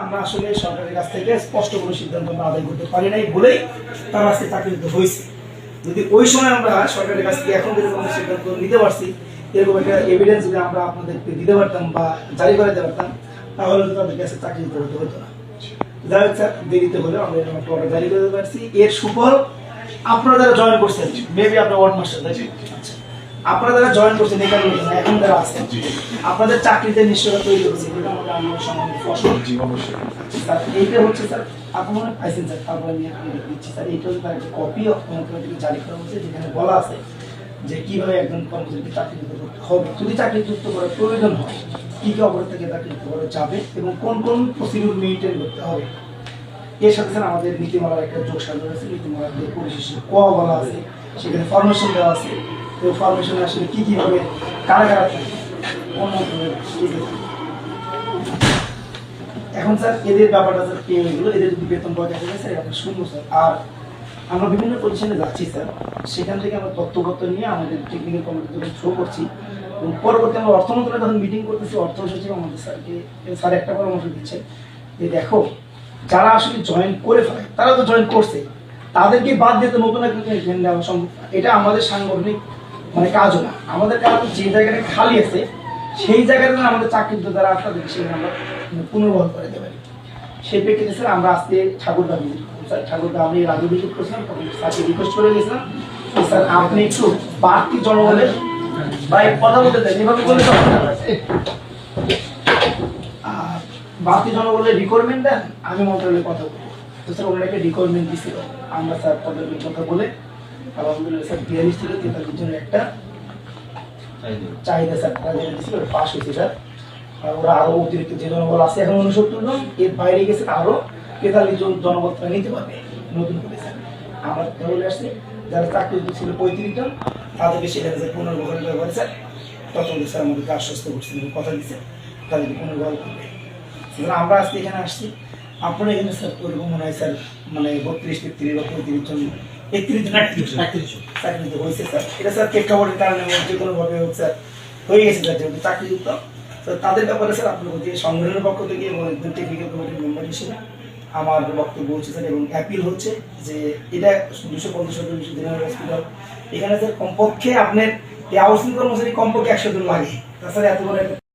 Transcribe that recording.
আমরা আসলে সরকারের কাছ থেকে স্পষ্ট কোনো সিদ্ধান্ত আমরা আদায় করতে পারি নাই বলেই তারা আজকে চাকরিতে হয়েছে। যদি ওই সময় আমরা সরকারের কাছ থেকে এখন যেরকম সিদ্ধান্ত নিতে পারছি, এরকম একটা এভিডেন্স যদি আমরা আপনাদেরকে দিতে পারতাম বা জারি করে দিতে পারতাম, তাহলে তো তাদের কাছে চাকরি দিতে হতো না। যাই হোক স্যার, দেরিতে হলেও আমরা এরকম একটা অর্ডার জারি করতে পারছি। এর সুফল আপনারা যারা জয়েন করছেন, মেবি আপনার ওয়ার্ড মাস্টার, আচ্ছা, আপনারা যারা জয়েন করছেন এই কারণে এখন যারা আছেন, আপনাদের চাকরিতে নিশ্চয়তা তৈরি হচ্ছে, যেটা আমাদের আন্দোলন সংগ্রামের ফসল। স্যার এইটা হচ্ছে স্যার আপনি মনে পাইছেন স্যার, তারপরে আমি আপনাকে দিচ্ছি স্যার। এইটা হচ্ছে তার একটা কপি থেকে জারি করা হচ্ছে, যেখানে বলা আছে যে কিভাবে একজন কর্মচারীকে চাকরিচ্যুত করতে হবে, যদি চাকরিচ্যুত করার প্রয়োজন হয় কি কি অপরাধ থেকে চাকরিচ্যুত করা যাবে এবং কোন কোন প্রসিডিউর মেইনটেইন করতে হবে। এর সাথে স্যার আমাদের নীতিমালার একটা যোগ সাজানো আছে, নীতিমালার যে পরিশেষে ক বলা আছে, সেখানে ফরমেশন দেওয়া আছে। তো ফরমেশনে আসলে কি কিভাবে কারা কারা থাকে, এখন স্যার এদের ব্যাপারটা স্যার কে হয়েগুলো, এদের যদি বেতন পাওয়া যায় স্যার আমরা শুনবো স্যার। আর আমরা বিভিন্ন পজিশনে যাচ্ছি স্যার, সেখান থেকে আমরা তথ্যপত্র নিয়ে আমাদের টেকনিক্যাল কমিটিতে থ্রো করছি এবং পরবর্তী আমরা অর্থ মন্ত্রণালয়ে যখন মিটিং করতেছি, অর্থ সচিব আমাদের স্যারকে স্যার একটা পরামর্শ দিচ্ছেন যে দেখো, যারা আসলে জয়েন করে ফেলে তারা তো জয়েন করছে, তাদেরকে বাদ দিতে নতুন একটা দেওয়া সম্ভব। এটা আমাদের সাংগঠনিক মানে কাজও না, আমাদের কাজ যে জায়গাটা খালি আছে সেই জায়গাটা আমাদের চাকরিতে যারা আছে তাদেরকে সেখানে আমরা পুনর্বহাল করে দেতে পারি। সেই প্রেক্ষিতে স্যার আমরা আজকে ঠাকুরদা ভিজিট করলাম। স্যার ঠাকুরদা আমি এর আগে ভিজিট করছিলাম, তখন স্যারকে রিকোয়েস্ট করে গেছিলাম স্যার আপনি একটু বাড়তি জনবলের ভাই কথা বলতে চাই, এভাবে বলে বাড়তি জনবলের রিকোয়ারমেন্ট দেন, আমি মন্ত্রণালয়ে কথা বলবো। তো স্যার ওনারা একটা রিকোয়ারমেন্ট দিছিল, আমরা স্যার তাদেরকে কথা বলে আলহামদুলিল্লাহ স্যার 42 থেকে 43 জনের একটা চাহিদা স্যার তারা যেটা দিচ্ছিল ওটা পাস হয়েছে স্যার। ওরা আরো অতিরিক্ত যে জনবল আছে এখন 69 জন, এর বাইরে গেছে আরো 43 জন জনবল তারা নিতে পারবে নতুন করে স্যার। আমরা বলে আসছি যারা চাকরি ছিল 35 জন, তাদেরকে সেখানে স্যার পুনর্বহাল করে স্যার তখন স্যার আমাদেরকে আশ্বস্ত করছেন এবং কথা দিচ্ছে তাদেরকে পুনর্বহাল করবে। আমরা আজকে এখানে আসছি, আপনারা এখানে স্যার ওইরকম মনে হয় স্যার মানে 32, 33 বা 35 জন 31 জন চাকরিতে হয়েছে স্যার। এটা স্যার প্রেক্ষাপটের কারণে যে কোনোভাবে হোক স্যার হয়ে গেছে স্যার, যেহেতু চাকরিযুক্ত তাদের ব্যাপারে স্যার আপনার যে সংগঠনের পক্ষ থেকে এবং একজন টেকনিক্যাল কমিটির মেম্বার হিসেবে আমার বক্তব্য হচ্ছে স্যার এবং অ্যাপিল হচ্ছে যে এটা 250 জন জেনারেল হসপিটাল, এখানে স্যার কমপক্ষে আপনার এই আউটসোর্সিং কর্মচারী কমপক্ষে 100 জন লাগে। তাছাড়া এত বড়